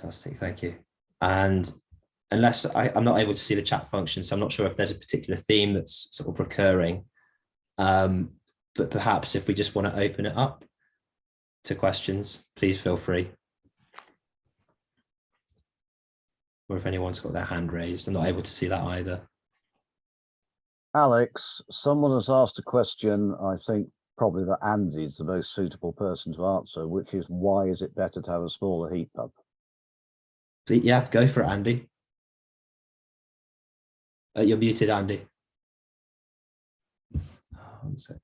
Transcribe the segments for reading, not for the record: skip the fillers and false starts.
Fantastic, thank you. And unless I'm not able to see the chat function, so I'm not sure if there's a particular theme that's sort of recurring. But perhaps if we just want to open it up to questions, please feel free. Or if anyone's got their hand raised, I'm not able to see that either. Alex, someone has asked a question, I think probably that Andy is the most suitable person to answer, which is why is it better to have a smaller heat pump? Yeah, go for it, Andy. You're muted, Andy. One sec.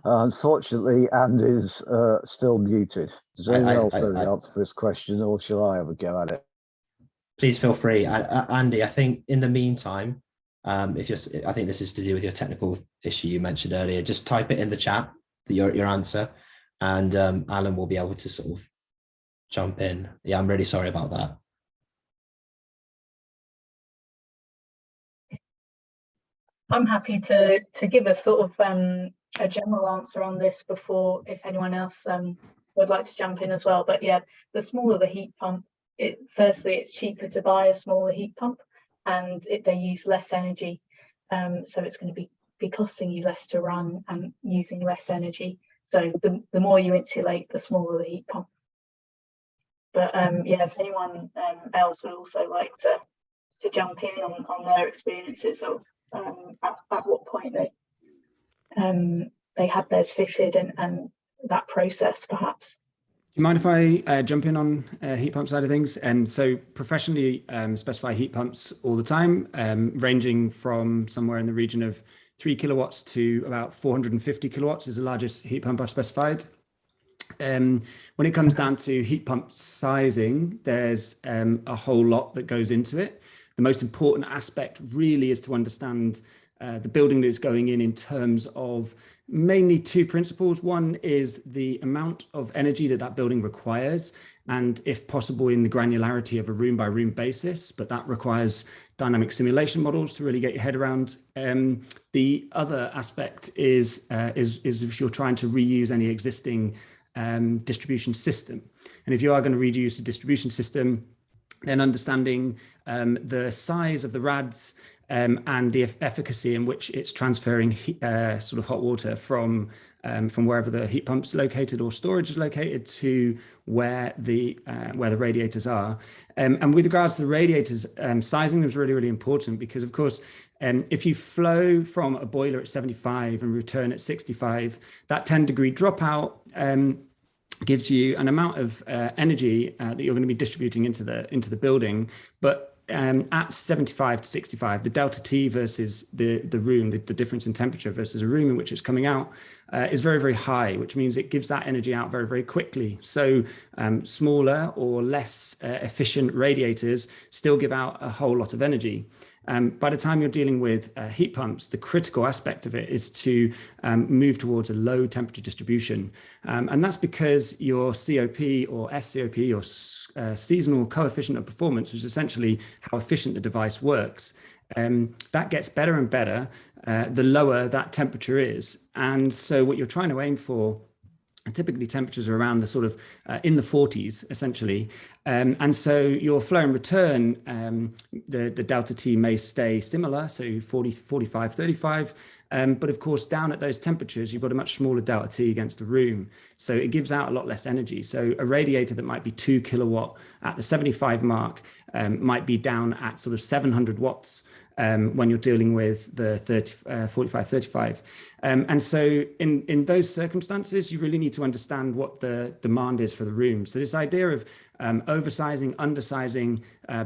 Unfortunately, Andy's still muted. Does anyone else know the answer to this question, or shall I have a go at it? Please feel free. Andy, I think in the meantime, if you're, I think this is to do with your technical issue you mentioned earlier, just type it in the chat, your answer, and Alan will be able to sort of jump in. Yeah, I'm really sorry about that. I'm happy to give a sort of a general answer on this before, if anyone else would like to jump in as well. But yeah, the smaller the heat pump, firstly, it's cheaper to buy a smaller heat pump, and they use less energy. So it's going to be costing you less to run and using less energy. So the more you insulate, the smaller the heat pump. But yeah, if anyone else would also like to jump in on their experiences of at what point they had theirs fitted and that process, perhaps. Do you mind if I jump in on heat pump side of things? So professionally specify heat pumps all the time, ranging from somewhere in the region of 3 kilowatts to about 450 kilowatts is the largest heat pump I've specified. When it comes down to heat pump sizing, there's a whole lot that goes into it. The most important aspect really is to understand the building that it's going in terms of mainly two principles. One is the amount of energy that building requires, and if possible in the granularity of a room by room basis, but that requires dynamic simulation models to really get your head around. The other aspect is if you're trying to reuse any existing distribution system. And if you are going to reuse the distribution system, then understanding the size of the rads and the efficacy in which it's transferring sort of hot water from wherever the heat pump's located or storage is located to where the radiators are. And with regards to the radiators, sizing them is really, really important because, of course, if you flow from a boiler at 75 and return at 65, that 10-degree dropout gives you an amount of energy that you're going to be distributing into the building, but at 75 to 65, the delta T versus the room, the difference in temperature versus a room in which it's coming out is very, very high, which means it gives that energy out very, very quickly. So smaller or less efficient radiators still give out a whole lot of energy. By the time you're dealing with heat pumps, the critical aspect of it is to move towards a low temperature distribution. And that's because your COP or SCOP or seasonal coefficient of performance, which is essentially how efficient the device works, that gets better and better the lower that temperature is. And so what you're trying to aim for, typically temperatures are around the sort of in the 40s essentially, and so your flow and return, the delta T may stay similar, so 40, 45, 35, but of course down at those temperatures you've got a much smaller delta T against the room, so it gives out a lot less energy. So a radiator that might be 2 kilowatt at the 75 mark might be down at sort of 700 watts when you're dealing with the 45, 35. And so in those circumstances, you really need to understand what the demand is for the room. So this idea of oversizing, undersizing,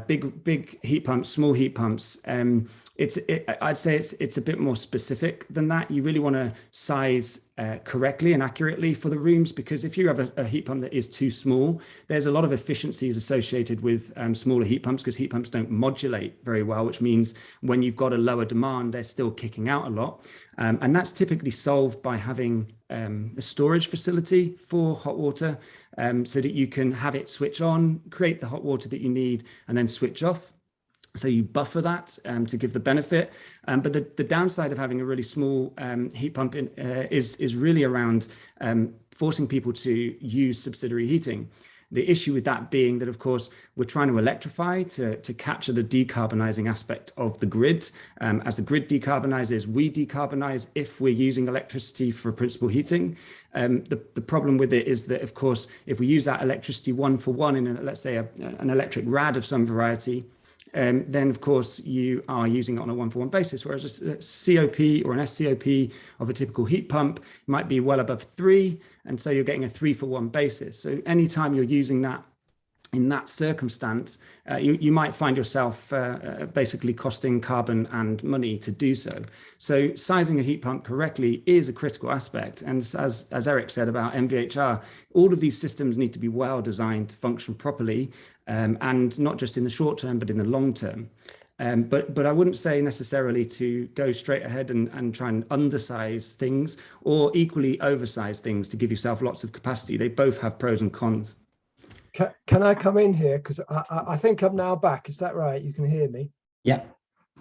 big heat pumps, small heat pumps, I'd say it's a bit more specific than that. You really want to size correctly and accurately for the rooms, because if you have a heat pump that is too small, there's a lot of efficiencies associated with smaller heat pumps, because heat pumps don't modulate very well, which means when you've got a lower demand, they're still kicking out a lot. And that's typically solved by having a storage facility for hot water, so that you can have it switch on, create the hot water that you need, and then switch off. So you buffer that to give the benefit, but the downside of having a really small heat pump is really around forcing people to use subsidiary heating. The issue with that being that, of course, we're trying to electrify to capture the decarbonizing aspect of the grid. As the grid decarbonizes, we decarbonize if we're using electricity for principal heating. The problem with it is that, of course, if we use that electricity one for one in, let's say, an electric rad of some variety, then of course you are using it on a one-for-one basis, whereas a COP or an SCOP of a typical heat pump might be well above 3, and so you're getting a 3-for-1 basis. So anytime you're using that in that circumstance, you might find yourself basically costing carbon and money to do so. So sizing a heat pump correctly is a critical aspect. And as Eric said about MVHR, all of these systems need to be well designed to function properly, and not just in the short term, but in the long term. But I wouldn't say necessarily to go straight ahead and try and undersize things or equally oversize things to give yourself lots of capacity. They both have pros and cons. Can I come in here? Because I think I'm now back. Is that right? You can hear me? Yeah.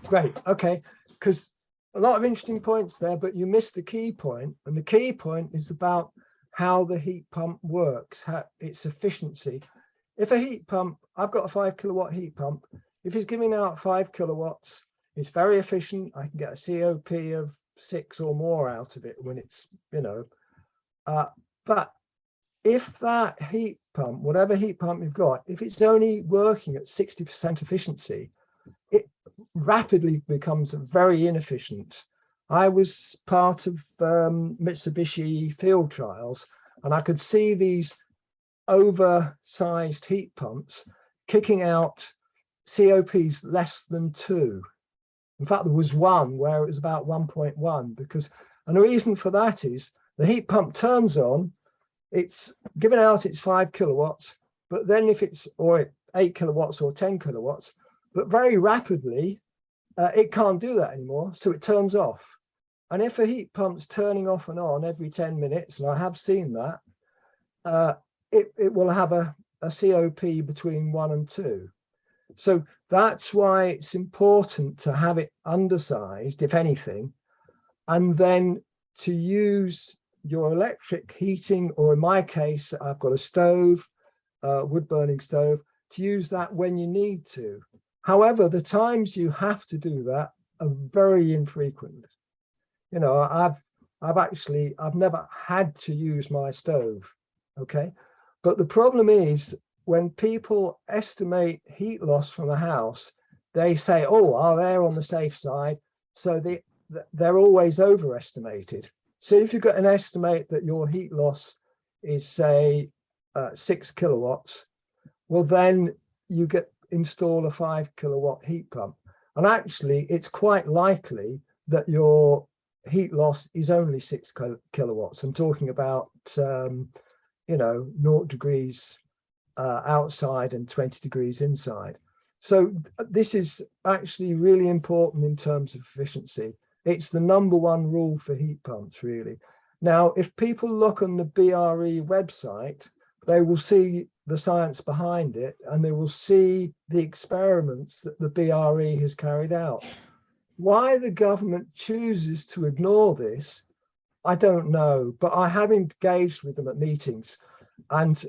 Great. Okay. Because a lot of interesting points there, but you missed the key point. And the key point is about how the heat pump works, how its efficiency. If a heat pump, I've got a 5 kilowatt heat pump. If it's giving out 5 kilowatts, it's very efficient. I can get a COP of 6 or more out of it when it's, but if that heat pump, whatever heat pump you've got, if it's only working at 60% efficiency, it rapidly becomes very inefficient. I was part of Mitsubishi field trials, and I could see these oversized heat pumps kicking out COPs less than 2. In fact, there was one where it was about 1.1 and the reason for that is the heat pump turns on, it's giving out its 5 kilowatts, but then if it's or 8 kilowatts or 10 kilowatts, but very rapidly it can't do that anymore, so it turns off. And if a heat pump's turning off and on every 10 minutes, and I have seen that, it will have a COP between 1 and 2. So that's why it's important to have it undersized, if anything, and then to use your electric heating, or in my case, I've got a stove, wood burning stove, to use that when you need to. However, the times you have to do that are very infrequent. I've never had to use my stove, okay? But the problem is when people estimate heat loss from a house, they say, oh, they're on the safe side. So they're always overestimated. So if you've got an estimate that your heat loss is, say, 6 kilowatts, well, then you install a 5 kilowatt heat pump. And actually, it's quite likely that your heat loss is only 6 kilowatts. I'm talking about, 0 degrees outside and 20 degrees inside. So this is actually really important in terms of efficiency. It's the #1 rule for heat pumps, really. Now, if people look on the BRE website, they will see the science behind it, and they will see the experiments that the BRE has carried out. Why the government chooses to ignore this, I don't know, but I have engaged with them at meetings, and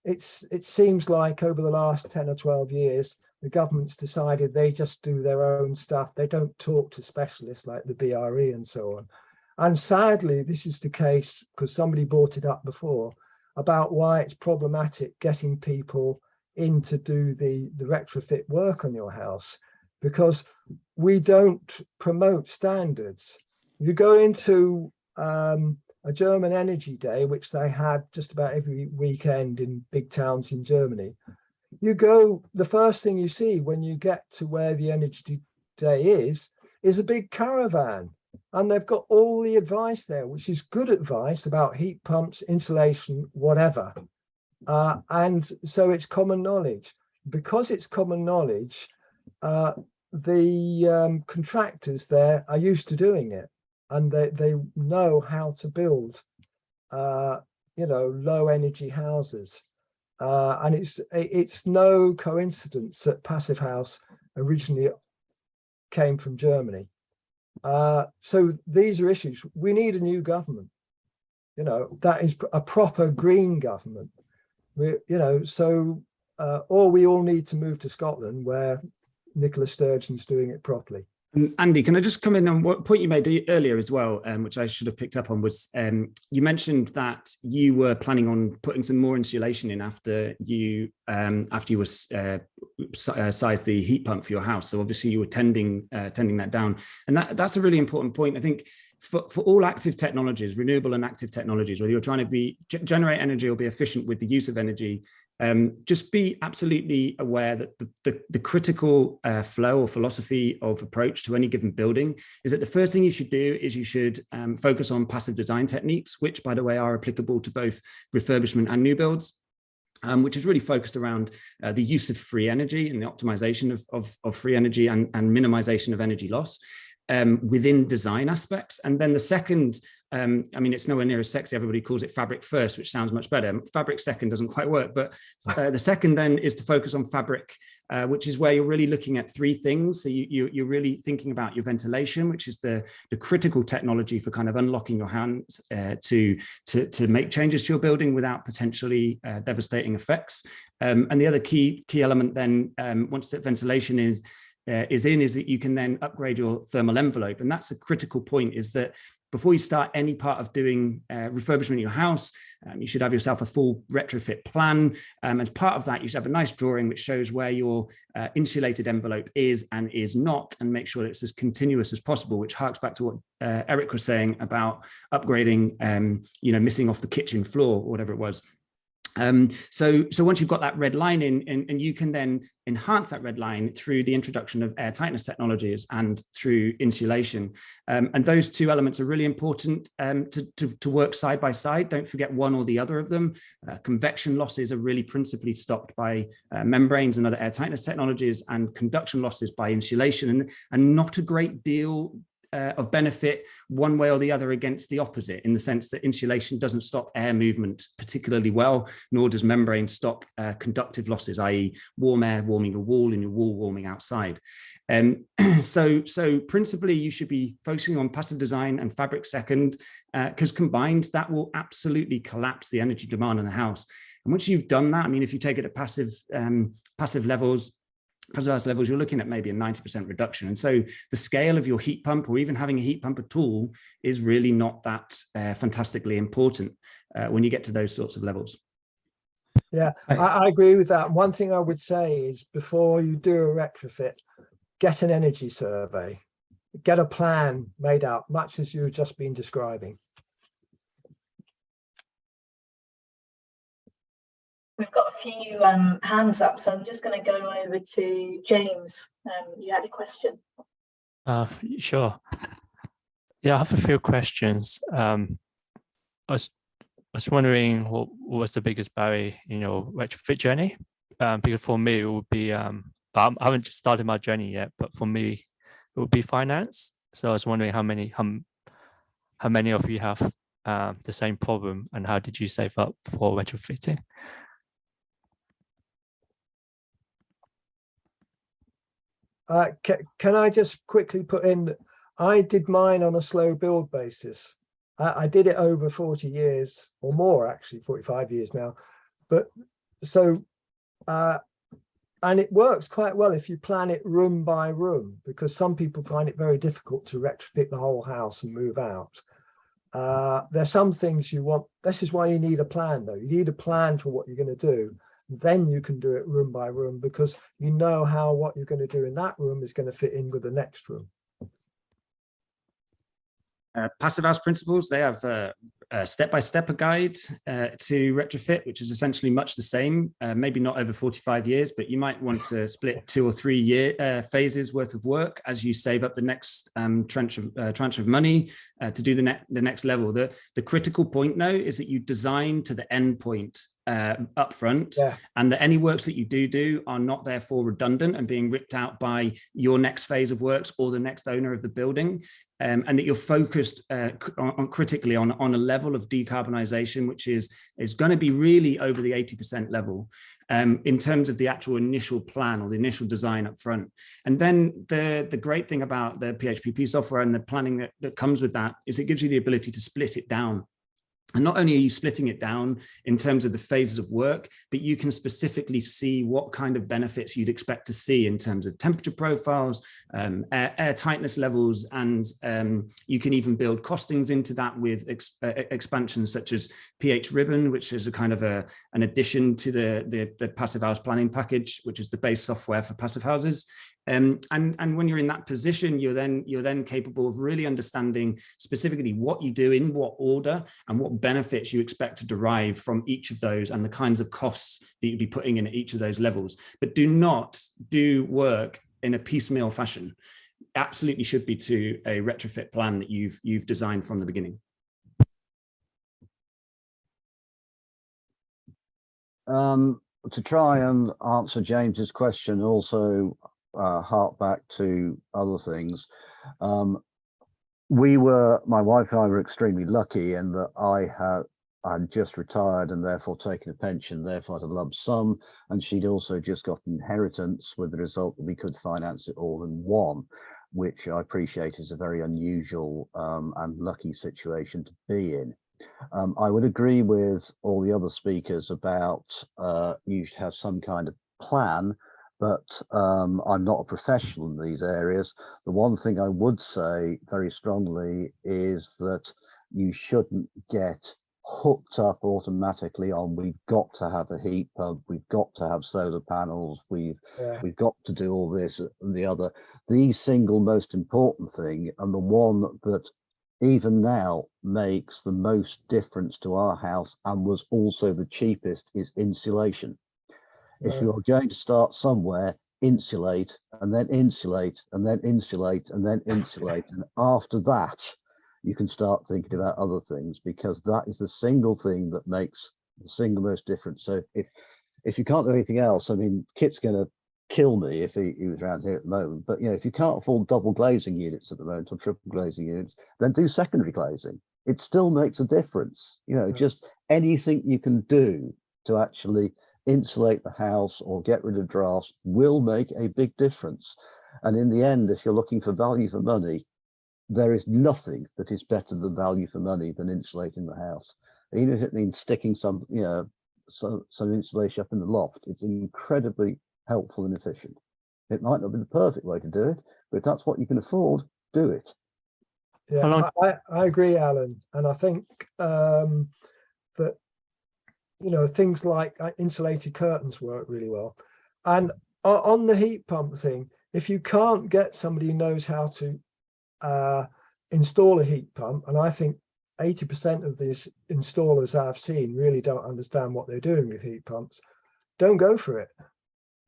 it seems like over the last 10 or 12 years, the government's decided they just do their own stuff. They don't talk to specialists like the BRE and so on. And sadly, this is the case because somebody brought it up before about why it's problematic getting people in to do the retrofit work on your house, because we don't promote standards. You go into a German energy day, which they had just about every weekend in big towns in Germany. You go, the first thing you see when you get to where the energy day is a big caravan. And they've got all the advice there, which is good advice about heat pumps, insulation, whatever. And so it's common knowledge. Because it's common knowledge, the contractors there are used to doing it. And they know how to build, low energy houses. And it's no coincidence that Passive House originally came from Germany. So these are issues. We need a new government, you know, that is a proper green government. Or we all need to move to Scotland, where Nicola Sturgeon's doing it properly. Andy, can I just come in on what point you made earlier as well, which I should have picked up on, was you mentioned that you were planning on putting some more insulation in after you sized the heat pump for your house. So obviously you were tending that down, and that's a really important point. I think for all active technologies, renewable and active technologies, whether you're trying to generate energy or be efficient with the use of energy, just be absolutely aware that the critical flow or philosophy of approach to any given building is that the first thing you should do is you should focus on passive design techniques, which, by the way, are applicable to both refurbishment and new builds. Which is really focused around the use of free energy and the optimization of free energy and minimization of energy loss within design aspects. And then the second, I mean, it's nowhere near as sexy. Everybody calls it fabric first, which sounds much better. Fabric second doesn't quite work, but the second then is to focus on fabric, which is where you're really looking at three things. So you're really thinking about your ventilation, which is the critical technology for kind of unlocking your hands to make changes to your building without potentially devastating effects. And the other key element then, once that ventilation is that you can then upgrade your thermal envelope. And that's a critical point, is that before you start any part of doing refurbishment in your house, you should have yourself a full retrofit plan. As part of that, you should have a nice drawing which shows where your insulated envelope is and is not, and make sure that it's as continuous as possible, which harks back to what Eric was saying about upgrading, missing off the kitchen floor or whatever it was. So once you've got that red line in, and you can then enhance that red line through the introduction of air tightness technologies and through insulation. And those two elements are really important to work side by side. Don't forget one or the other of them. Convection losses are really principally stopped by membranes and other air tightness technologies, and conduction losses by insulation, and not a great deal of benefit one way or the other against the opposite, in the sense that insulation doesn't stop air movement particularly well, nor does membrane stop conductive losses, i.e. warm air warming your wall and your wall warming outside. So principally you should be focusing on passive design and fabric second, because combined that will absolutely collapse the energy demand in the house. And once you've done that, I mean, if you take it at passive levels, you're looking at maybe a 90% reduction. And so the scale of your heat pump, or even having a heat pump at all, is really not that fantastically important when you get to those sorts of levels. Yeah, I agree with that. One thing I would say is, before you do a retrofit, get an energy survey, get a plan made out, much as you've just been describing. We've got a few hands up, so I'm just going to go over to James. You had a question. Sure. Yeah, I have a few questions. I was wondering what was the biggest barrier in your retrofit journey? Because for me, it would be, I haven't started my journey yet, but for me, it would be finance. So I was wondering how many of you have the same problem, and how did you save up for retrofitting? Can I just quickly put in that I did mine on a slow build basis. I did it over 40 years or more, actually 45 years now. But so, and it works quite well if you plan it room by room, because some people find it very difficult to retrofit the whole house and move out. There's some things you want. This is why you need a plan, though. You need a plan for what you're going to do. Then you can do it room by room, because you know how what you're going to do in that room is going to fit in with the next room. Passive House Principles, they have a step-by-step guide to retrofit, which is essentially much the same, maybe not over 45 years, but you might want to split 2 or 3 year phases worth of work as you save up the next tranche of money to do the next level. The critical point now is that you design to the end point upfront, Yeah. and that any works that you do are not therefore redundant and being ripped out by your next phase of works or the next owner of the building, and that you're focused critically on a level of decarbonisation which is going to be really over the 80% level in terms of the actual initial plan or the initial design up front. And then the great thing about the PHPP software and the planning that comes with that is it gives you the ability to split it down. And not only are you splitting it down in terms of the phases of work, but you can specifically see what kind of benefits you'd expect to see in terms of temperature profiles, air tightness levels, and you can even build costings into that with expansions such as pH Ribbon, which is a kind of an addition to the passive house planning package, which is the base software for passive houses. And when you're in that position, you're then capable of really understanding specifically what you do in what order and what benefits you expect to derive from each of those and the kinds of costs that you'd be putting in at each of those levels. But do not do work in a piecemeal fashion. Absolutely should be to a retrofit plan that you've designed from the beginning. To try and answer James's question, also hark back to other things. My wife and I were extremely lucky in that I'd just retired and therefore taken a pension, therefore had a lump sum, and she'd also just got inheritance, with the result that we could finance it all in one, which I appreciate is a very unusual and lucky situation to be in. I would agree with all the other speakers about you should have some kind of plan, but I'm not a professional in these areas. The one thing I would say very strongly is that you shouldn't get hooked up automatically on we've got to have a heat pump, we've got to have solar panels, we've got to do all this and the other. The single most important thing, and the one that even now makes the most difference to our house and was also the cheapest, is insulation. If you're going to start somewhere, insulate, and then insulate, and then insulate, and then insulate. And after that, you can start thinking about other things, because that is the single thing that makes the single most difference. So if you can't do anything else, I mean, Kit's going to kill me if he was around here at the moment. But, you know, if you can't afford double glazing units at the moment or triple glazing units, then do secondary glazing. It still makes a difference. You know, just anything you can do to actually insulate the house or get rid of drafts will make a big difference. And in the end, if you're looking for value for money, there is nothing that is better than value for money than insulating the house. Even if it means sticking some, you know, some insulation up in the loft, it's incredibly helpful and efficient. It might not be the perfect way to do it, but if that's what you can afford, do it. Yeah, I agree, Alan, and I think that, you know, things like insulated curtains work really well. And on the heat pump thing, if you can't get somebody who knows how to install a heat pump, and I think 80% of these installers I've seen really don't understand what they're doing with heat pumps, don't go for it.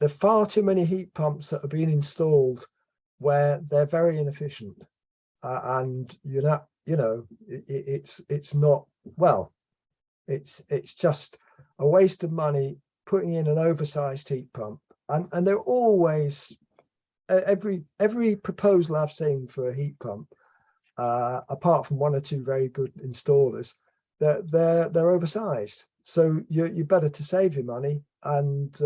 There are far too many heat pumps that are being installed where they're very inefficient, and you're not, you know, it's not, well, it's just a waste of money putting in an oversized heat pump, and they're always, every proposal I've seen for a heat pump, apart from one or two very good installers, they're oversized. So you're better to save your money and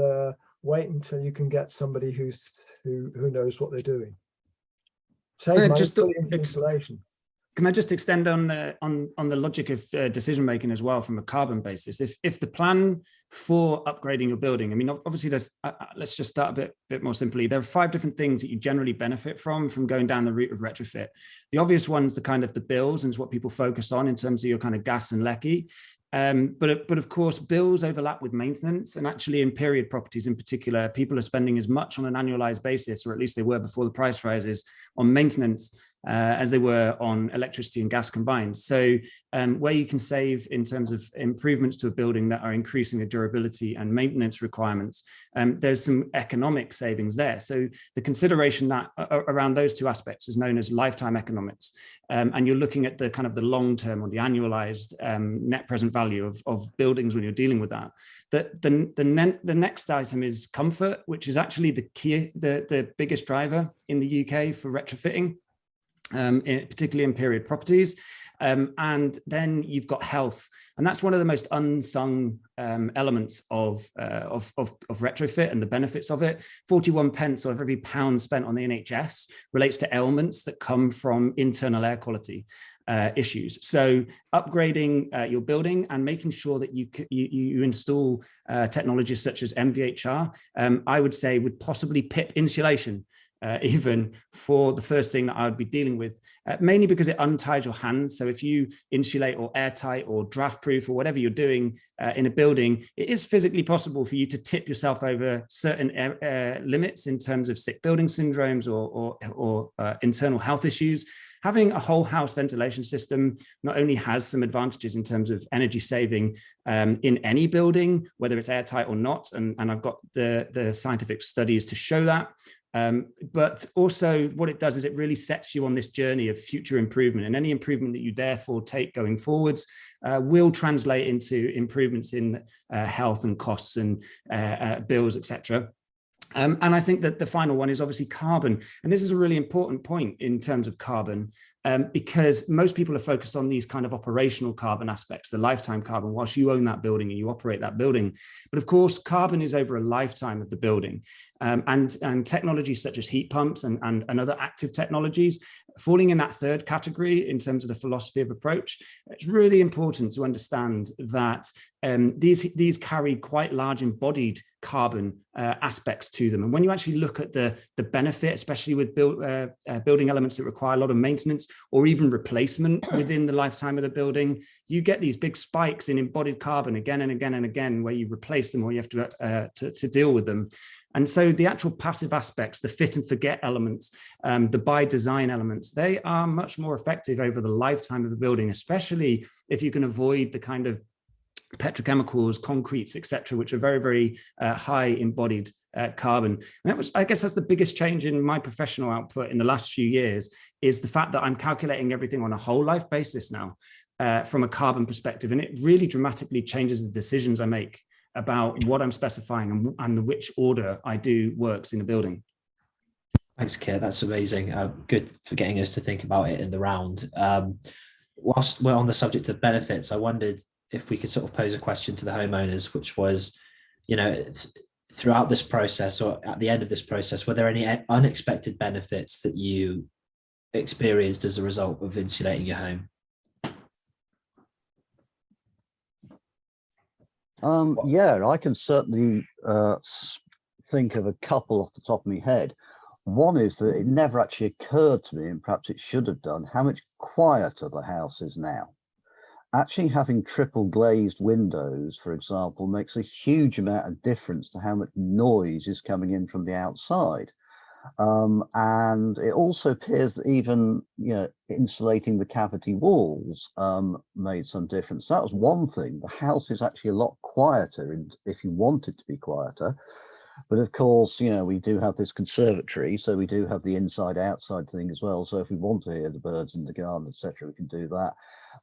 wait until you can get somebody who knows what they're doing. Save money, put it into insulation. Can I just extend on the logic of decision making as well from a carbon basis? If the plan for upgrading your building, I mean, obviously there's, let's just start a bit more simply. There are 5 different things that you generally benefit from going down the route of retrofit. The obvious ones, the bills, and is what people focus on in terms of your kind of gas and lecky. But of course, bills overlap with maintenance, and actually in period properties in particular, people are spending as much on an annualized basis, or at least they were before the price rises, on maintenance as they were on electricity and gas combined. So where you can save in terms of improvements to a building that are increasing the durability and maintenance requirements, there's some economic savings there. So the consideration that around those two aspects is known as lifetime economics. And you're looking at the kind of the long-term or the annualized net present value of buildings when you're dealing with that. The next item is comfort, which is actually the biggest driver in the UK for retrofitting. Particularly in period properties. And then you've got health, and that's one of the most unsung elements of retrofit and the benefits of it. 41 pence of every pound spent on the NHS relates to ailments that come from internal air quality issues. So upgrading your building and making sure that you install technologies such as MVHR, I would say would possibly PIP insulation. Even for the first thing that I would be dealing with, mainly because it unties your hands. So if you insulate or airtight or draft proof or whatever you're doing in a building, it is physically possible for you to tip yourself over certain limits in terms of sick building syndromes or internal health issues. Having a whole house ventilation system not only has some advantages in terms of energy saving in any building, whether it's airtight or not, and I've got the scientific studies to show that, but also what it does is it really sets you on this journey of future improvement, and any improvement that you therefore take going forwards will translate into improvements in health and costs and bills, etc. And I think that the final one is obviously carbon. And this is a really important point in terms of carbon, because most people are focused on these kind of operational carbon aspects, the lifetime carbon, whilst you own that building and you operate that building. But of course, carbon is over a lifetime of the building. And technologies such as heat pumps and other active technologies falling in that third category in terms of the philosophy of approach. It's really important to understand that these carry quite large embodied carbon aspects to them. And when you actually look at the benefit, especially with building elements that require a lot of maintenance or even replacement within the lifetime of the building, you get these big spikes in embodied carbon again and again and again, where you replace them or you have to deal with them. And so the actual passive aspects, the fit and forget elements, the by design elements, they are much more effective over the lifetime of the building, especially if you can avoid the kind of petrochemicals, concretes, etc., which are very, very high embodied carbon. And that was, I guess that's the biggest change in my professional output in the last few years, is the fact that I'm calculating everything on a whole life basis now from a carbon perspective. And it really dramatically changes the decisions I make about what I'm specifying and which order I do works in a building. Thanks, Kit. That's amazing. Good for getting us to think about it in the round. Whilst we're on the subject of benefits, I wondered if we could sort of pose a question to the homeowners, which was, throughout this process or at the end of this process, were there any unexpected benefits that you experienced as a result of insulating your home? Yeah, I can certainly think of a couple off the top of my head. One is that it never actually occurred to me, and perhaps it should have done, how much quieter the house is now. Actually having triple glazed windows, for example, makes a huge amount of difference to how much noise is coming in from the outside. And it also appears that even insulating the cavity walls made some difference. That was one thing. The house is actually a lot quieter, and if you want it to be quieter. But of course, we do have this conservatory, so we do have the inside outside thing as well. So if we want to hear the birds in the garden, etc., we can do that.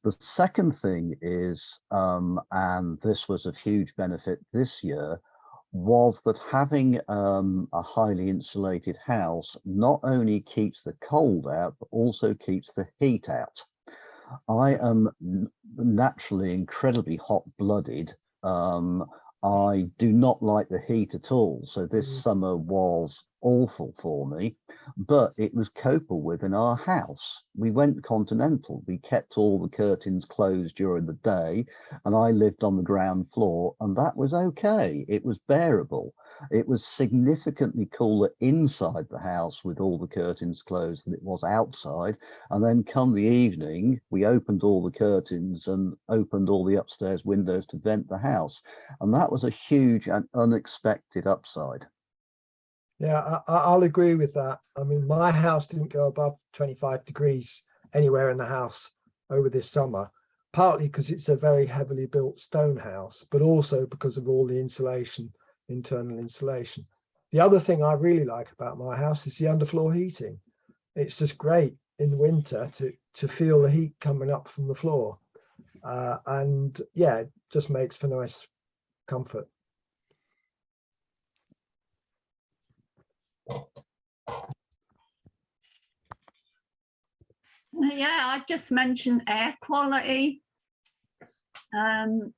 The second thing is, and this was a huge benefit this year, was that having a highly insulated house not only keeps the cold out, but also keeps the heat out. I am naturally incredibly hot-blooded. I do not like the heat at all. So this summer was awful for me, but it was copable with in our house. We went continental. We kept all the curtains closed during the day, and I lived on the ground floor, and that was okay. It was bearable. It was significantly cooler inside the house with all the curtains closed than it was outside. And then come the evening, we opened all the curtains and opened all the upstairs windows to vent the house. And that was a huge and unexpected upside. Yeah, I'll agree with that. I mean, my house didn't go above 25 degrees anywhere in the house over this summer, partly because it's a very heavily built stone house, but also because of all the insulation, internal insulation. The other thing I really like about my house is the underfloor heating. It's just great in the winter to feel the heat coming up from the floor. And yeah, it just makes for nice comfort. Yeah, I just mentioned air quality. And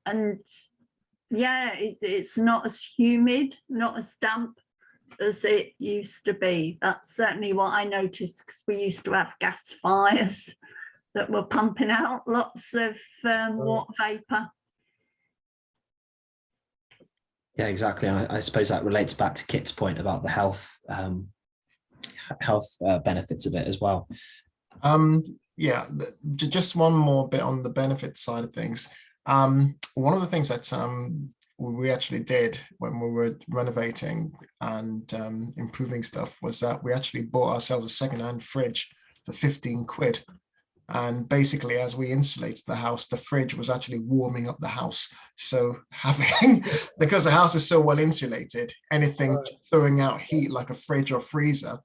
yeah, it's not as humid, not as damp as it used to be. That's certainly what I noticed, because we used to have gas fires that were pumping out lots of water vapor. Yeah, exactly. And I suppose that relates back to Kit's point about the health benefits of it as well. Yeah, just one more bit on the benefit side of things. One of the things that we actually did when we were renovating and improving stuff was that we actually bought ourselves a second-hand fridge for 15 quid. And basically, as we insulated the house, the fridge was actually warming up the house. So having, because the house is so well insulated, anything throwing out heat like a fridge or freezer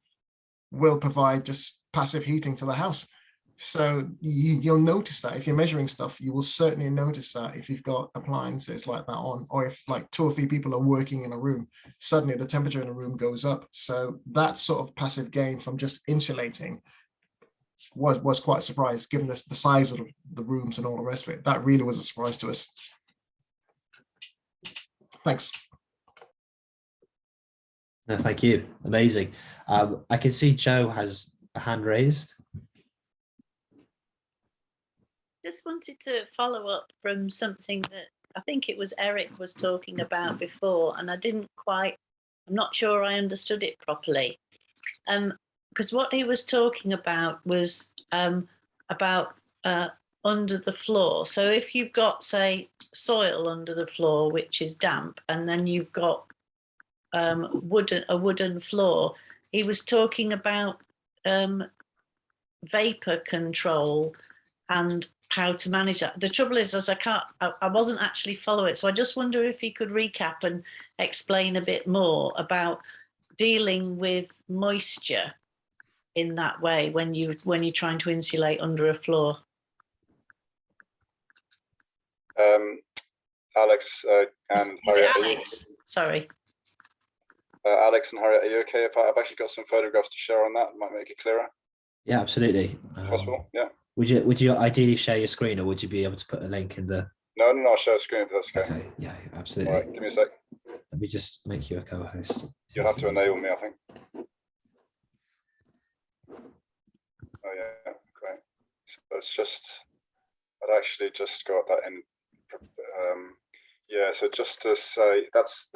will provide just passive heating to the house. So you'll notice that if you're measuring stuff, you will certainly notice that if you've got appliances like that on, or if like 2 or 3 people are working in a room, suddenly the temperature in the room goes up. So that sort of passive gain from just insulating was quite a surprise, given the size of the rooms and all the rest of it. That really was a surprise to us. Thanks. No, thank you. Amazing. I can see Joe has a hand raised. Just wanted to follow up from something that I think it was Eric was talking about before, and I'm not sure I understood it properly. Because what he was talking about was about under the floor. So if you've got, say, soil under the floor, which is damp, and then you've got a wooden floor, he was talking about vapor control and how to manage that. The trouble is, as I wasn't actually following it. So I just wonder if he could recap and explain a bit more about dealing with moisture in that way when you're trying to insulate under a floor. Alex and Harriet. Alex? Sorry. Alex and Harriet, are you okay if I've actually got some photographs to share on that? It might make it clearer. Yeah, absolutely. Possible, yeah. Would you ideally share your screen, or would you be able to put a link in the? No, I'll share a screen if that's okay. Okay, yeah, absolutely. All right, give me a sec. Let me just make you a co-host. You'll have to enable me, I think. Oh yeah, great. So it's just, I'd actually just got that in. Yeah, so just to say, that's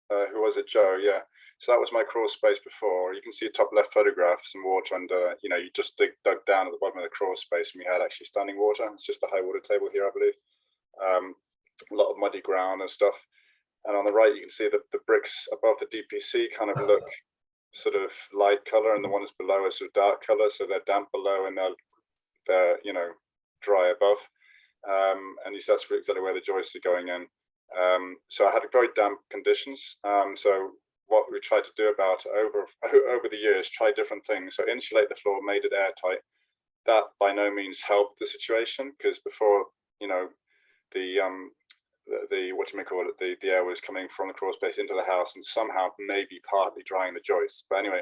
who was it, Joe? Yeah. So that was my crawl space before. You can see top left photograph, some water under, you just dug down at the bottom of the crawl space, and we had actually standing water. It's just a high water table here, I believe. A lot of muddy ground and stuff. And on the right, you can see the bricks above the DPC kind of look sort of light color, and the ones below are sort of dark color. So they're damp below and they're dry above. And that's exactly where the joists are going in. So I had very damp conditions. So what we tried to do about over the years, try different things. So insulate the floor, made it airtight. That by no means helped the situation, because before, the air was coming from the crawl space into the house and somehow maybe partly drying the joists. But anyway,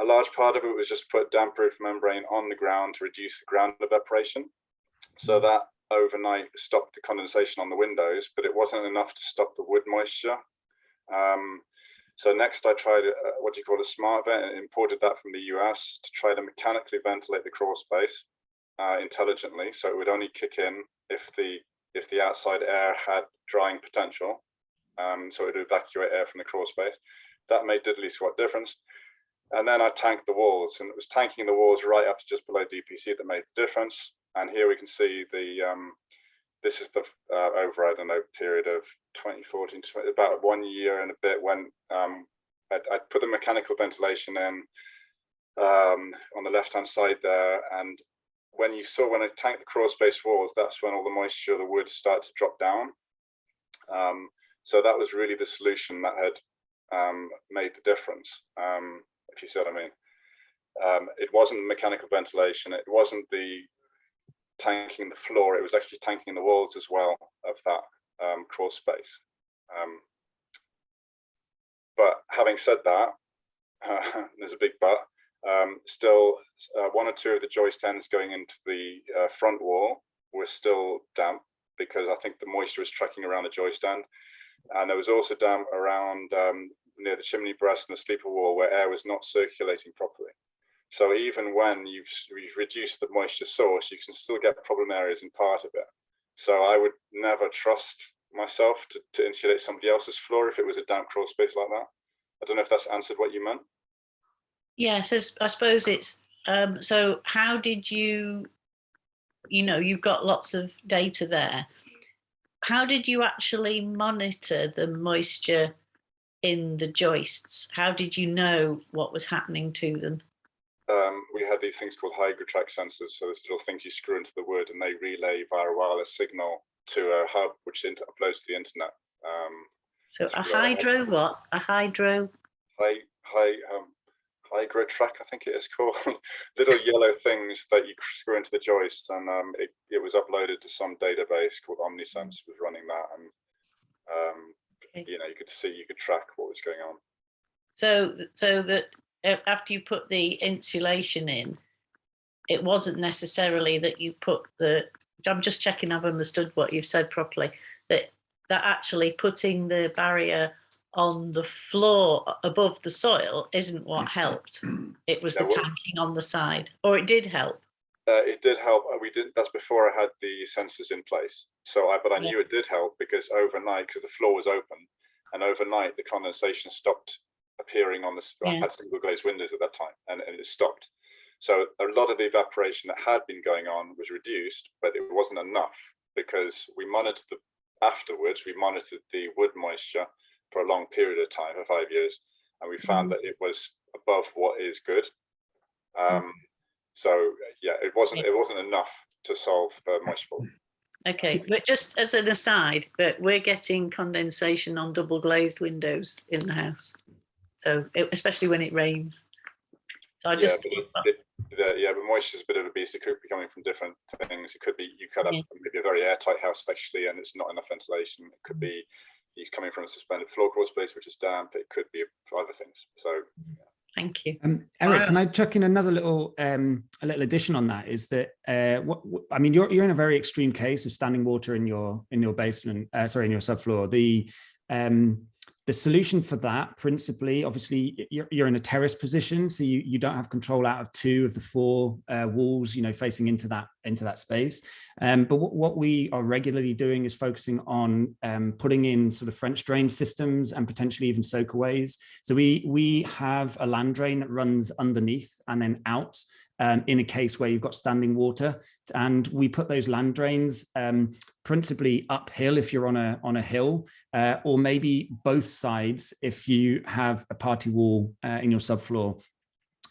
a large part of it was just put damp-proof membrane on the ground to reduce the ground evaporation. So that overnight stopped the condensation on the windows, but it wasn't enough to stop the wood moisture. So next I tried what you call a smart vent, and imported that from the US to try to mechanically ventilate the crawl space intelligently. So it would only kick in if the outside air had drying potential. So it would evacuate air from the crawl space. That made diddly squat difference. And then I tanked the walls, and it was tanking the walls right up to just below DPC that made the difference. And here we can see this is the over, I don't know, period of 2014, about 1 year and a bit when I'd put the mechanical ventilation in on the left-hand side there, and when I tanked the crawl space walls, that's when all the moisture of the wood started to drop down. So that was really the solution that had made the difference, if you see what I mean. It wasn't mechanical ventilation, it wasn't the tanking the floor, it was actually tanking the walls as well of that crawl space. But having said that, there's a big but. Still, one or two of the joist ends going into the front wall were still damp, because I think the moisture was tracking around the joist end. And there was also damp around near the chimney breast and the sleeper wall, where air was not circulating properly. So even when you've reduced the moisture source, you can still get problem areas in part of it. So I would never trust myself to insulate somebody else's floor if it was a damp crawl space like that. I don't know if that's answered what you meant. Yes, I suppose it's, so how did you've got lots of data there. How did you actually monitor the moisture in the joists? How did you know what was happening to them? We had these things called hydrotrack sensors. So there's little things you screw into the wood, and they relay via a wireless signal to a hub, which uploads to the internet. So a hydro what? A hydro? Hydrotrack, I think it is called. Little yellow things that you screw into the joists, and it was uploaded to some database called Omnisense, was running that, and Okay. you could track what was going on. So that after you put the insulation in, it wasn't necessarily that you put I'm just checking I've understood what you've said properly, that actually putting the barrier on the floor above the soil isn't what helped. It was the tanking on the side, or it did help. It did help. That's before I had the sensors in place. But I knew it did help, because overnight, because the floor was open, and overnight the condensation stopped appearing on the. I had single glazed windows at that time, and it stopped. So a lot of the evaporation that had been going on was reduced, but it wasn't enough, because we monitored afterwards. We monitored the wood moisture for a long period of time, for 5 years, and we found that it was above what is good. So yeah, it wasn't enough to solve the moisture problem. Okay, but just as an aside, but we're getting condensation on double glazed windows in the house, so especially when it rains. So I just but moisture is a bit of a beast. It could be coming from different things. It could be you cut up maybe a very airtight house actually, and it's not enough ventilation. It could be you're coming from a suspended floor crawl space which is damp. It could be for other things. So thank you. Eric, can I chuck in another little a little addition on that? Is that I mean, you're in a very extreme case of standing water in your basement, in your subfloor. The solution for that, principally, obviously, you're in a terrace position, so you don't have control out of 2 of the 4 walls, facing into that space. But what we are regularly doing is focusing on putting in sort of French drain systems and potentially even soakaways. So we have a land drain that runs underneath and then out. In a case where you've got standing water, and we put those land drains principally uphill if you're on a hill, or maybe both sides if you have a party wall in your subfloor.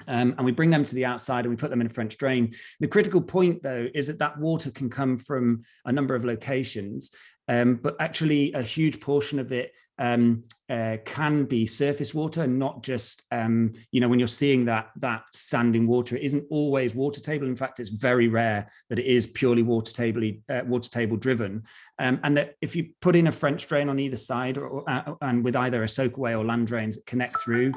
And we bring them to the outside and we put them in a French drain. The critical point, though, is that water can come from a number of locations, but actually a huge portion of it can be surface water, not just, when you're seeing that standing water, it isn't always water table. In fact, it's very rare that it is purely water table driven. And that if you put in a French drain on either side and with either a soakaway or land drains that connect through,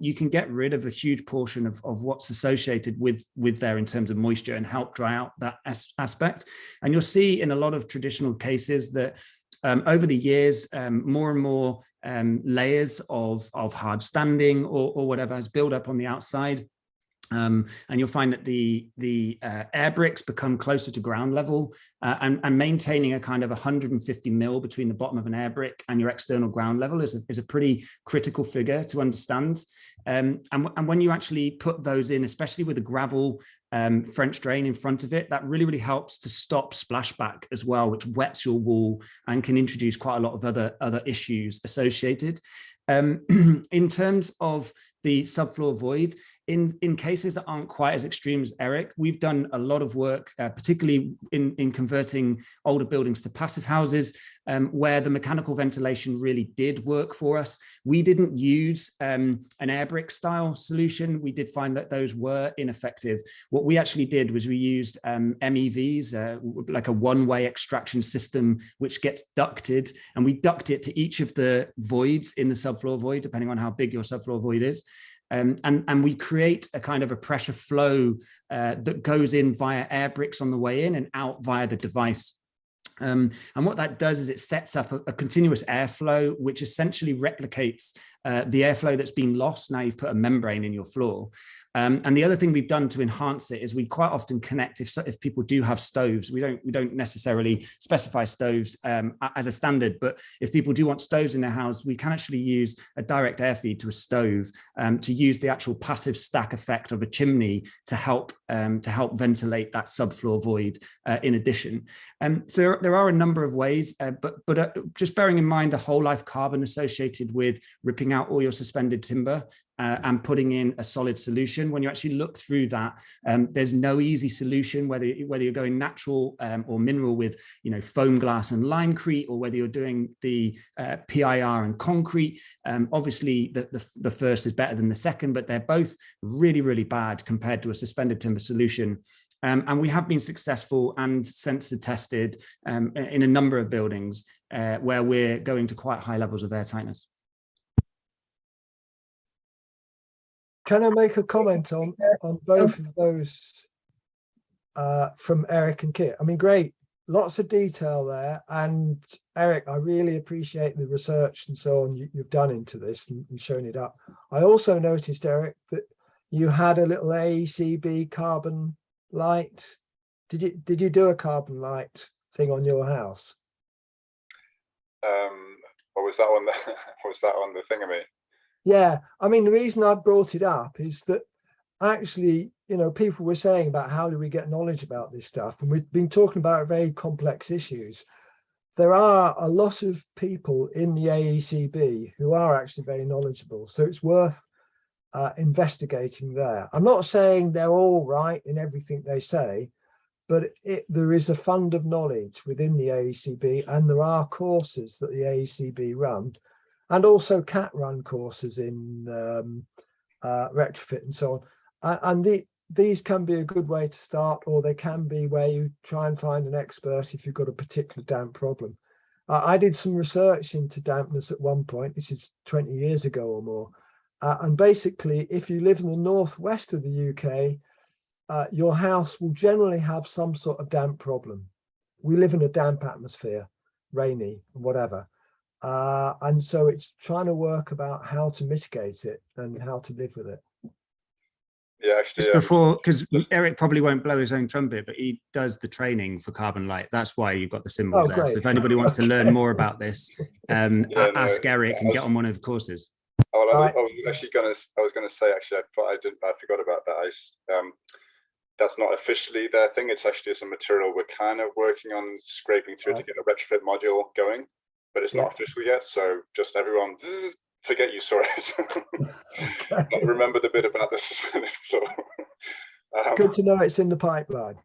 you can get rid of a huge portion of what's associated with there in terms of moisture and help dry out that aspect. And you'll see in a lot of traditional cases that over the years, more and more layers of hard standing or whatever has built up on the outside. And you'll find that the air bricks become closer to ground level, and maintaining a kind of 150 mil between the bottom of an air brick and your external ground level is a pretty critical figure to understand. And when you actually put those in, especially with a gravel French drain in front of it, that really helps to stop splashback as well, which wets your wall and can introduce quite a lot of other issues associated. In terms of the subfloor void, in cases that aren't quite as extreme as Eric, we've done a lot of work, particularly in converting older buildings to passive houses, where the mechanical ventilation really did work for us. We didn't use an air brick style solution. We did find that those were ineffective. What we actually did was we used MEVs, like a one-way extraction system, which gets ducted, and we duct it to each of the voids in the subfloor void, depending on how big your subfloor void is. And we create a kind of a pressure flow that goes in via air bricks on the way in and out via the device. And what that does is it sets up a continuous airflow, which essentially replicates the airflow that's been lost. Now you've put a membrane in your floor. And the other thing we've done to enhance it is we quite often connect, if people do have stoves, we don't necessarily specify stoves as a standard, but if people do want stoves in their house, we can actually use a direct air feed to a stove to use the actual passive stack effect of a chimney to help ventilate that subfloor void in addition. So there are a number of ways, but just bearing in mind the whole life carbon associated with ripping out all your suspended timber and putting in a solid solution. When you actually look through that, there's no easy solution, whether you're going natural or mineral with foam glass and limecrete, or whether you're doing the PIR and concrete. Obviously, the first is better than the second, but they're both really, really bad compared to a suspended timber solution. And we have been successful and sensor tested in a number of buildings where we're going to quite high levels of air tightness. Can I make a comment on both of those from Eric and Kit? I mean, great, lots of detail there. And Eric, I really appreciate the research and so on you've done into this and shown it up. I also noticed, Eric, that you had a little AECB carbon light. Did you do a carbon light thing on your house? What was that on the was that on the thingamy? Yeah, I mean, the reason I brought it up is that actually, people were saying about how do we get knowledge about this stuff, and we've been talking about very complex issues. There are a lot of people in the AECB who are actually very knowledgeable, so it's worth investigating there. I'm not saying they're all right in everything they say, but there is a fund of knowledge within the AECB, and there are courses that the AECB run, and also CAT run courses in retrofit and so on. And these can be a good way to start, or they can be where you try and find an expert if you've got a particular damp problem. I did some research into dampness at one point. This is 20 years ago or more. And basically, if you live in the northwest of the UK, your house will generally have some sort of damp problem. We live in a damp atmosphere, rainy, whatever. And so it's trying to work about how to mitigate it and how to live with it. Yeah, actually, just before, because Eric probably won't blow his own trumpet, but he does the training for Carbon Light. That's why you've got the symbols there. Great. So if anybody wants to learn more about this, ask Eric and get on one of the courses. Oh, well, I was actually going to say, actually, I forgot about that. That's not officially their thing. It's actually some material we're kind of working on scraping through to get a retrofit module going, but it's not official yet. So just everyone, forget you saw it. Remember the bit about the suspended floor. Good to know it's in the pipeline.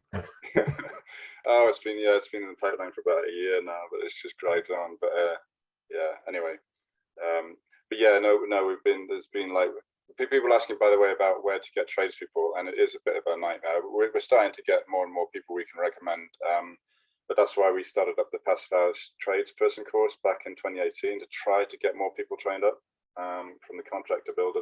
Oh, it's been in the pipeline for about a year now, but it's just dragged on. But yeah, anyway. But yeah, no, there's been like people asking, by the way, about where to get tradespeople, and it is a bit of a nightmare. We're starting to get more and more people we can recommend, but that's why we started up the Passive House tradesperson course back in 2018 to try to get more people trained up from the contractor builder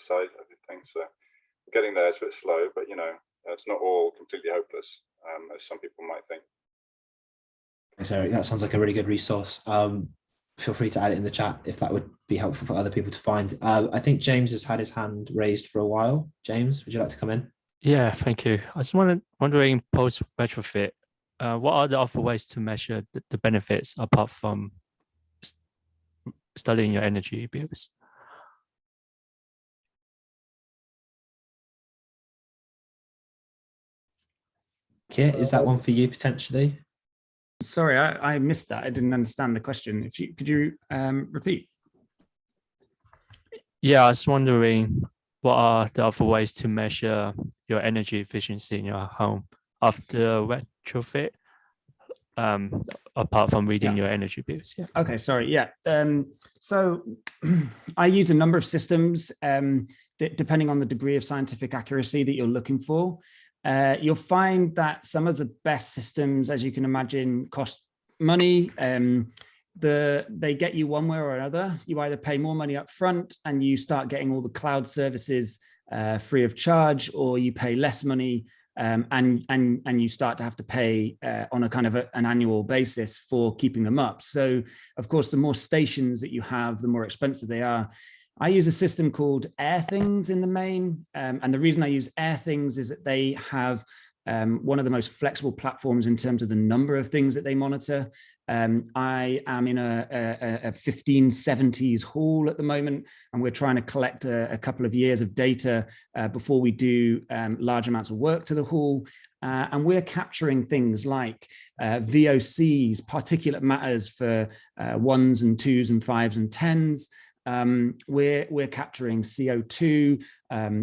side of things. So we're getting there. It's a bit slow, but it's not all completely hopeless, as some people might think. Thanks, Eric. That sounds like a really good resource. Feel free to add it in the chat if that would be helpful for other people to find. I think James has had his hand raised for a while. James, would you like to come in? Yeah, thank you. I was wondering post retrofit, what are the other ways to measure the benefits apart from studying your energy bills? Kit, is that one for you potentially? Sorry, I missed that. I didn't understand the question. Could you repeat? Yeah, I was wondering what are the other ways to measure your energy efficiency in your home after retrofit, apart from reading your energy bills. Yeah. Okay, sorry. Yeah. So I use a number of systems depending on the degree of scientific accuracy that you're looking for. You'll find that some of the best systems, as you can imagine, cost money. They get you one way or another. You either pay more money up front and you start getting all the cloud services free of charge, or you pay less money and you start to have to pay on a kind of an annual basis for keeping them up. So, of course, the more stations that you have, the more expensive they are. I use a system called Airthings in the main, and the reason I use Airthings is that they have one of the most flexible platforms in terms of the number of things that they monitor. I am in a 1570s hall at the moment, and we're trying to collect a couple of years of data before we do large amounts of work to the hall. And we're capturing things like VOCs, particulate matters for 1s and 2s and 5s and 10s. We're capturing CO2,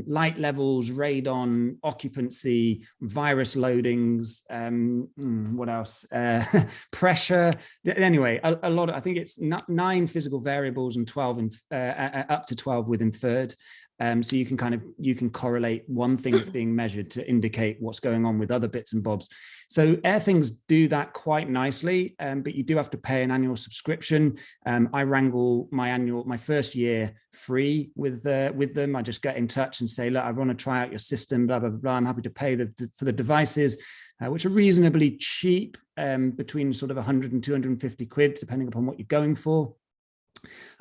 light levels, radon, occupancy, virus loadings, what else? Pressure. Anyway, a lot of, I think it's 9 physical variables and 12 up to 12 with inferred. So you can correlate one thing that's being measured to indicate what's going on with other bits and bobs. So Airthings do that quite nicely, but you do have to pay an annual subscription. I wrangle my first year free with them. I just get in touch and say, look, I want to try out your system, blah, blah, blah. I'm happy to pay for the devices, which are reasonably cheap, between sort of 100 and 250 quid, depending upon what you're going for.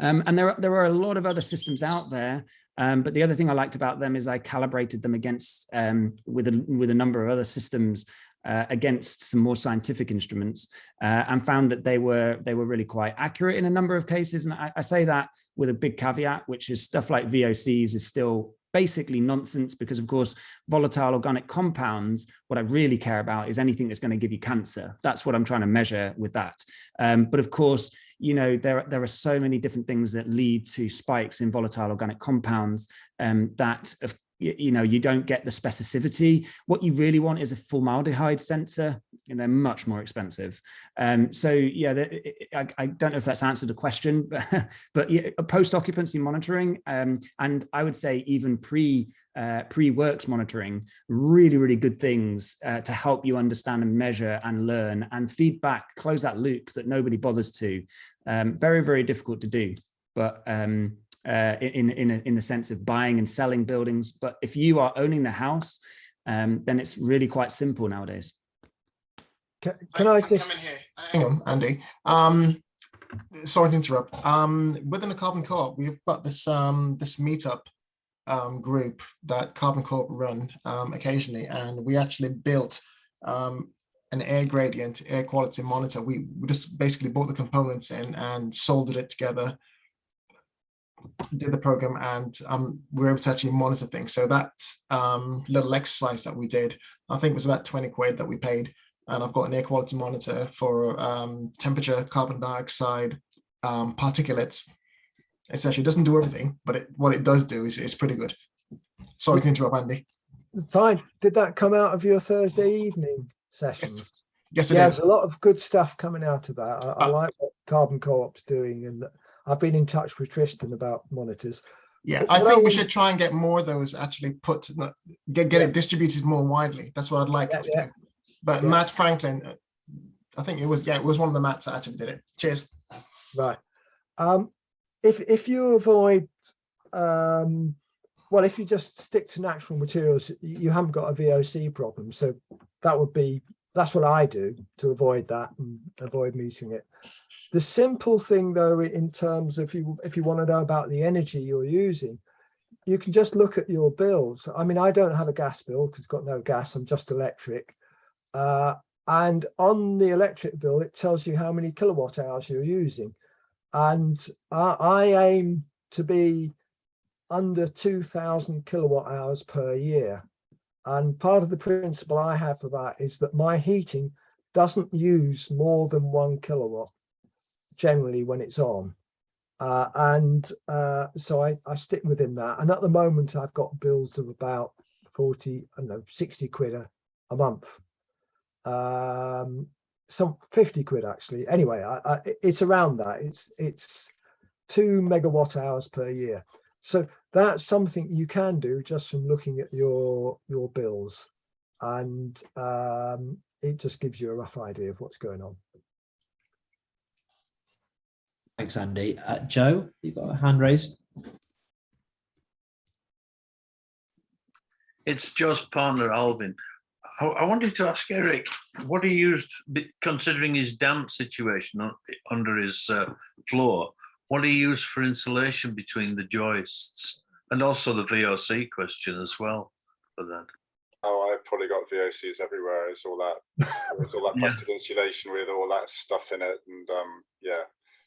And there are a lot of other systems out there, but the other thing I liked about them is I calibrated them against with a number of other systems against some more scientific instruments, and found that they were really quite accurate in a number of cases. And I say that with a big caveat, which is stuff like VOCs is still basically nonsense, because of course volatile organic compounds, what I really care about is anything that's going to give you cancer. That's what I'm trying to measure with that. But of course, you know, there are so many different things that lead to spikes in volatile organic compounds that you know, you don't get the specificity. What you really want is a formaldehyde sensor, and they're much more expensive. So yeah, I don't know if that's answered the question, but yeah, post-occupancy monitoring, and I would say even pre-works monitoring, really, really good things to help you understand and measure and learn and feedback, close that loop that nobody bothers to. Very, very difficult to do, but in the sense of buying and selling buildings. But if you are owning the house, then it's really quite simple nowadays. Can I just come in here? Hang on, Andy. Sorry to interrupt. Within the Carbon Co-op, we've got this this meetup group that Carbon Co-op run occasionally, and we actually built an air gradient, air quality monitor. We just basically bought the components in and soldered it together, did the program, and we were able to actually monitor things. So that little exercise that we did, I think it was about 20 quid that we paid, and I've got an air quality monitor for temperature, carbon dioxide, particulates. It actually doesn't do everything, but what it does do is pretty good. Sorry to interrupt, Andy. Fine. Did that come out of your Thursday evening sessions? Yes, it Yeah, did. there's a lot of good stuff coming out of that. I like what Carbon Co-op's doing, and I've been in touch with Tristan about monitors. Yeah, I think we should try and get more of those actually put, get it distributed more widely. That's what I'd like it to do. But Matt Franklin, I think it was one of the Matts that actually did it. Cheers. Right. If you avoid, well, if you just stick to natural materials, you haven't got a VOC problem. So that's what I do to avoid that and avoid meeting it. The simple thing, though, in terms of if you want to know about the energy you're using, you can just look at your bills. I mean, I don't have a gas bill because I've got no gas. I'm just electric. And on the electric bill, it tells you how many kilowatt hours you're using. And I aim to be under 2,000 kilowatt hours per year. And part of the principle I have for that is that my heating doesn't use more than 1 kilowatt generally when it's on. So I stick within that. And at the moment, I've got bills of about 60 quid a month. Some 50 quid actually. Anyway, it's around that. It's 2 megawatt hours per year. So that's something you can do just from looking at your bills, and it just gives you a rough idea of what's going on. Thanks, Andy. Joe, you've got a hand raised. It's Joe's partner, Alvin. I wanted to ask Eric what he used, considering his damp situation under his floor, what he used for insulation between the joists, and also the VOC question as well for that. Oh, I've probably got VOCs everywhere. It's all that plastic insulation with all that stuff in it, and yeah,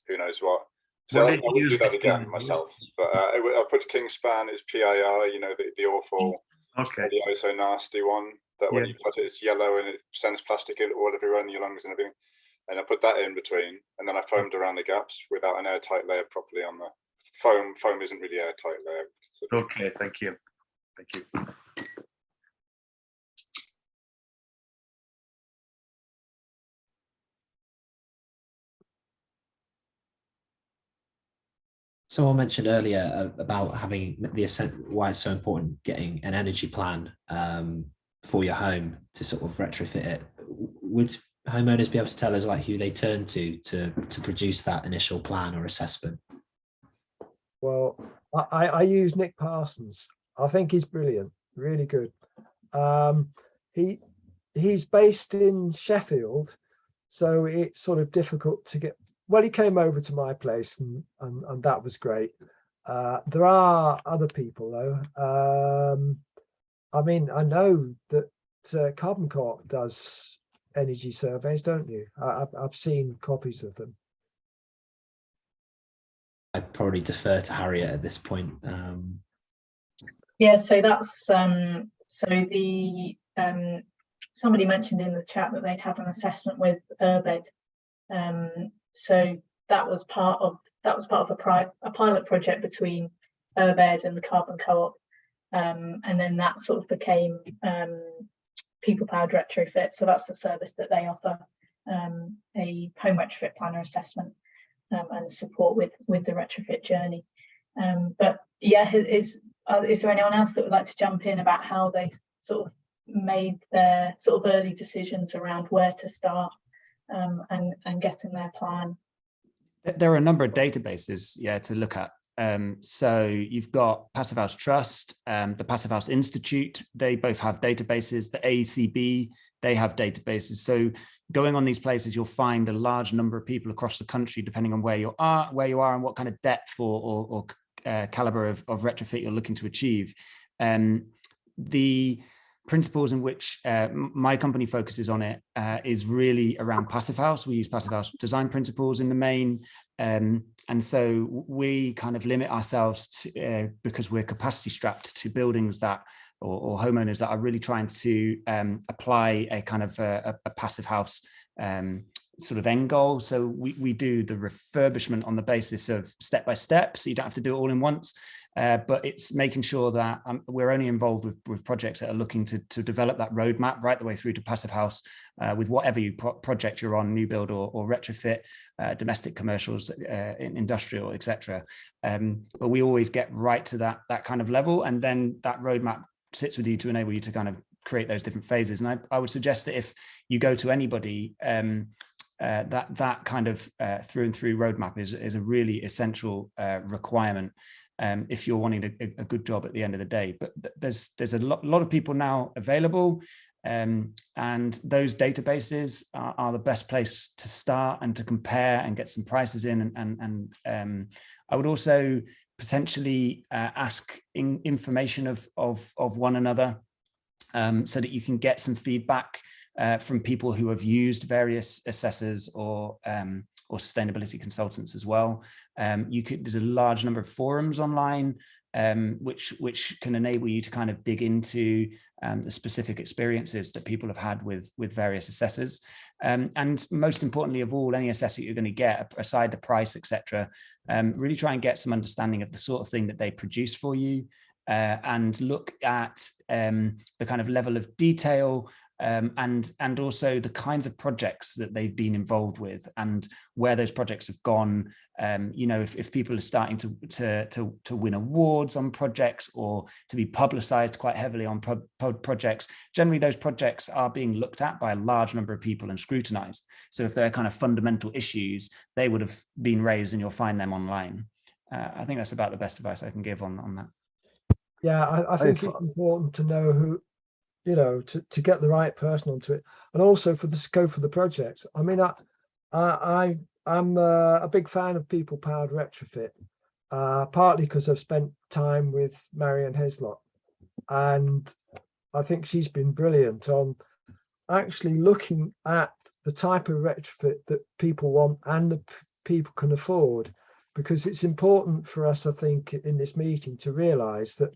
who knows what. So I would do that again myself, but I put Kingspan. It's PIR, you know, the awful, the oh so nasty one that when you put it, it's yellow and it sends plastic all everywhere in your lungs and everything. And I put that in between, and then I foamed around the gaps without an airtight layer properly on the foam. Foam isn't really airtight layer. Okay, thank you. Thank you. Someone mentioned earlier about having why it's so important getting an energy plan for your home to sort of retrofit it. Would homeowners be able to tell us like who they turn to produce that initial plan or assessment? Well, I use Nick Parsons. I think he's brilliant, really good. He's based in Sheffield, so it's sort of difficult to get. Well, he came over to my place and that was great. There are other people though. I mean, I know that Carbon Co-op does energy surveys, don't you? I've seen copies of them. I'd probably defer to Harriet at this point. Yeah, so that's so the somebody mentioned in the chat that they'd had an assessment with Urbed. So that was part of a pilot project between Urbed and the Carbon Co-op, and then that sort of became People Powered Retrofit. So that's the service that they offer, a home retrofit planner assessment and support with the retrofit journey. But yeah, is there anyone else that would like to jump in about how they sort of made their sort of early decisions around where to start and getting their plan? There are a number of databases, to look at. So you've got Passive House Trust, the Passive House Institute, they both have databases. The ACB, they have databases. So going on these places, you'll find a large number of people across the country, depending on where you are and what kind of depth or caliber of retrofit you're looking to achieve. The principles in which my company focuses on it is really around Passive House. We use Passive House design principles in the main. And so we kind of limit ourselves to, because we're capacity strapped to buildings that, or homeowners that are really trying to apply a kind of a Passive House sort of end goal. So we do the refurbishment on the basis of step by step, so you don't have to do it all in once. But it's making sure that we're only involved with projects that are looking to develop that roadmap right the way through to Passive House with whatever project you're on, new build or retrofit, domestic, commercials, industrial, etc. But we always get right to that kind of level, and then that roadmap sits with you to enable you to kind of create those different phases. And I would suggest that if you go to anybody, that kind of through and through roadmap is a really essential requirement if you're wanting a good job at the end of the day. But there's a lot of people now available, and those databases are the best place to start and to compare and get some prices in. And I would also potentially ask information of one another, so that you can get some feedback from people who have used various assessors or sustainability consultants as well. There's a large number of forums online which can enable you to kind of dig into the specific experiences that people have had with various assessors. And most importantly of all, any assessor you're going to get, aside the price, etc., really try and get some understanding of the sort of thing that they produce for you, and look at the kind of level of detail, and also the kinds of projects that they've been involved with and where those projects have gone. You know, if people are starting to win awards on projects or to be publicized quite heavily on projects, generally those projects are being looked at by a large number of people and scrutinized. So if there are kind of fundamental issues, they would have been raised and you'll find them online. I think that's about the best advice I can give on that. Yeah, I think it's important to know who, you know, to get the right person onto it, and also for the scope of the project. I mean, I'm a big fan of people powered retrofit, partly because I've spent time with Marianne Heslop, and I think she's been brilliant on actually looking at the type of retrofit that people want and the people can afford, because it's important for us, I think, in this meeting to realize that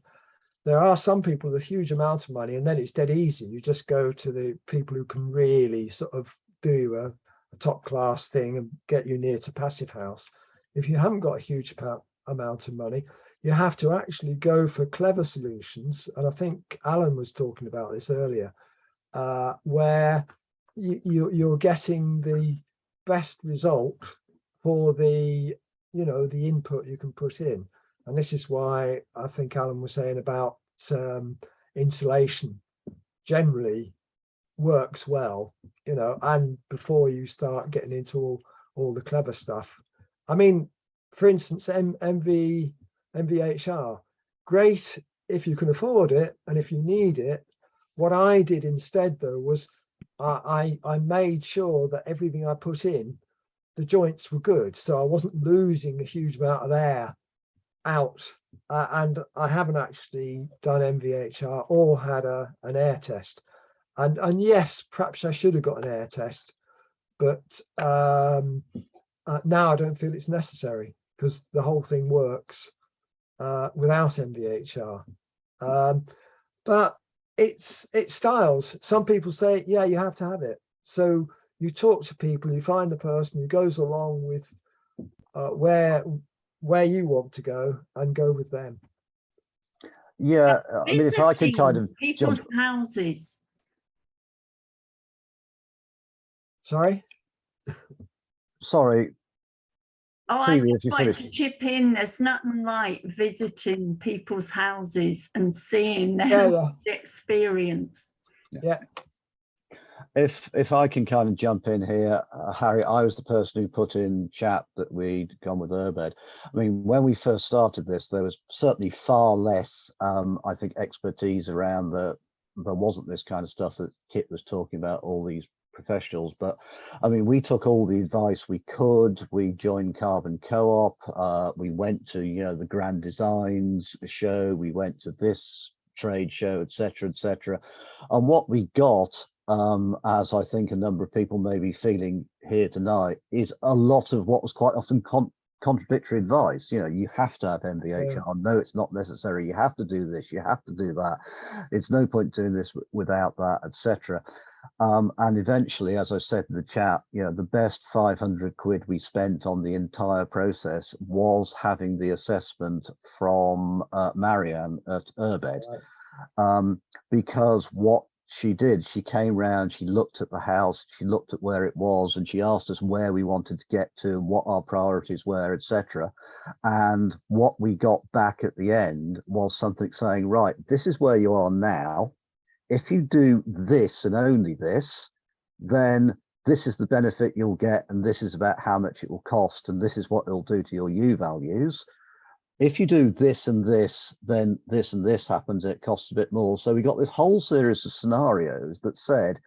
there are some people with a huge amount of money and then it's dead easy. You just go to the people who can really sort of do a top class thing and get you near to passive house. If you haven't got a huge amount of money, you have to actually go for clever solutions. And I think Alan was talking about this earlier, where you're getting the best result for the, you know, the input you can put in. And this is why I think Alan was saying about insulation generally works well, you know, and before you start getting into all the clever stuff. I mean, for instance, MVHR, great if you can afford it and if you need it. What I did instead, though, was I made sure that everything I put in, the joints were good. So I wasn't losing a huge amount of air out. And I haven't actually done MVHR or had an air test. And yes, perhaps I should have got an air test, but now I don't feel it's necessary because the whole thing works without MVHR. But it's styles. Some people say, yeah, you have to have it. So you talk to people, you find the person who goes along with where you want to go and go with them. Yeah, I mean, if I could kind of people's houses. Sorry. Oh, I just like to chip in. There's nothing like visiting people's houses and seeing their experience. Yeah. If I can kind of jump in here, Harry, I was the person who put in chat that we'd gone with Urbed. I mean, when we first started this, there was certainly far less, I think, expertise around there wasn't this kind of stuff that Kit was talking about, all these professionals. But I mean, we took all the advice we could. We joined Carbon Co-op. We went to, you know, the Grand Designs show. We went to this trade show, etc., etc. And what we got, as I think a number of people may be feeling here tonight, is a lot of what was quite often contradictory advice. You know, you have to have MVHR. Yeah. No, it's not necessary. You have to do this. You have to do that. It's no point doing this without that, etc. And eventually, as I said in the chat, you know, the best 500 quid we spent on the entire process was having the assessment from Marianne at Urbed, because what she did, she came round, she looked at the house, she looked at where it was, and she asked us where we wanted to get to, what our priorities were, etc. And what we got back at the end was something saying, right, this is where you are now. If you do this and only this, then this is the benefit you'll get, and this is about how much it will cost, and this is what it'll do to your U values. If you do this and this, then this and this happens, it costs a bit more. So we got this whole series of scenarios that said,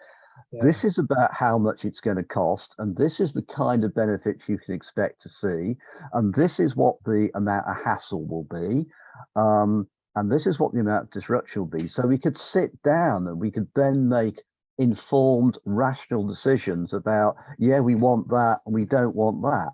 this is about how much it's going to cost, and this is the kind of benefits you can expect to see, and this is what the amount of hassle will be, and this is what the amount of disruption will be. So we could sit down and we could then make informed, rational decisions about, yeah, we want that and we don't want that.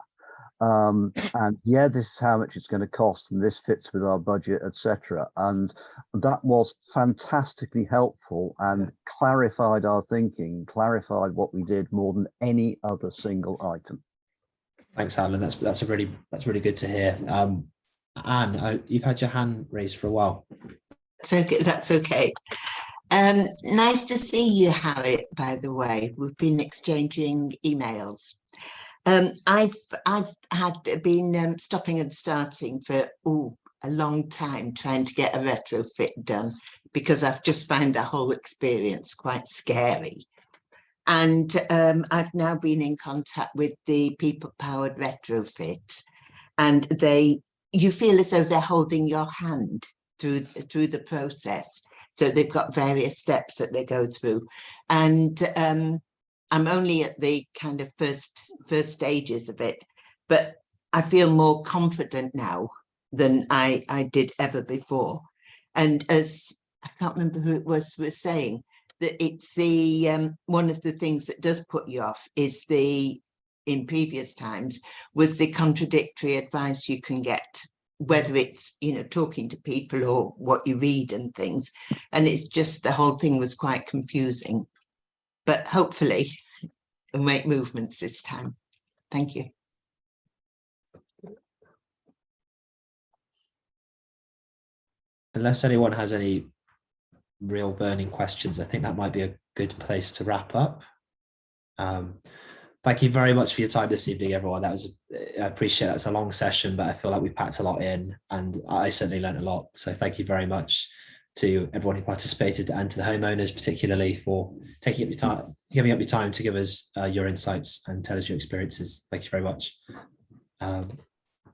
And yeah, this is how much it's going to cost, and this fits with our budget, etc. And that was fantastically helpful and clarified our thinking, clarified what we did more than any other single item. Thanks, Alan. That's really good to hear. Anne, you've had your hand raised for a while. So that's okay. Nice to see you, Harriet, by the way. We've been exchanging emails. I've been stopping and starting for a long time trying to get a retrofit done, because I've just found the whole experience quite scary. And I've now been in contact with the people powered retrofit, and you feel as though they're holding your hand through the process. So they've got various steps that they go through, and I'm only at the kind of first stages of it, but I feel more confident now than I did ever before. And as I can't remember who it was saying, that it's the one of the things that does put you off is in previous times was the contradictory advice you can get, whether it's, you know, talking to people or what you read and things. And it's just, the whole thing was quite confusing. But hopefully we'll make movements this time. Thank you. Unless anyone has any real burning questions, I think that might be a good place to wrap up. Thank you very much for your time this evening, everyone. I appreciate that's a long session, but I feel like we packed a lot in, and I certainly learned a lot. So thank you very much to everyone who participated, and to the homeowners particularly for taking up your time, giving up your time to give us your insights and tell us your experiences. Thank you very much. And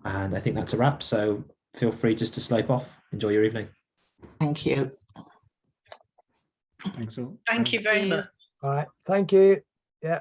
I think that's a wrap. So feel free just to slope off. Enjoy your evening. Thank you. Thanks all. Thank you very much. All right. Thank you. Yeah.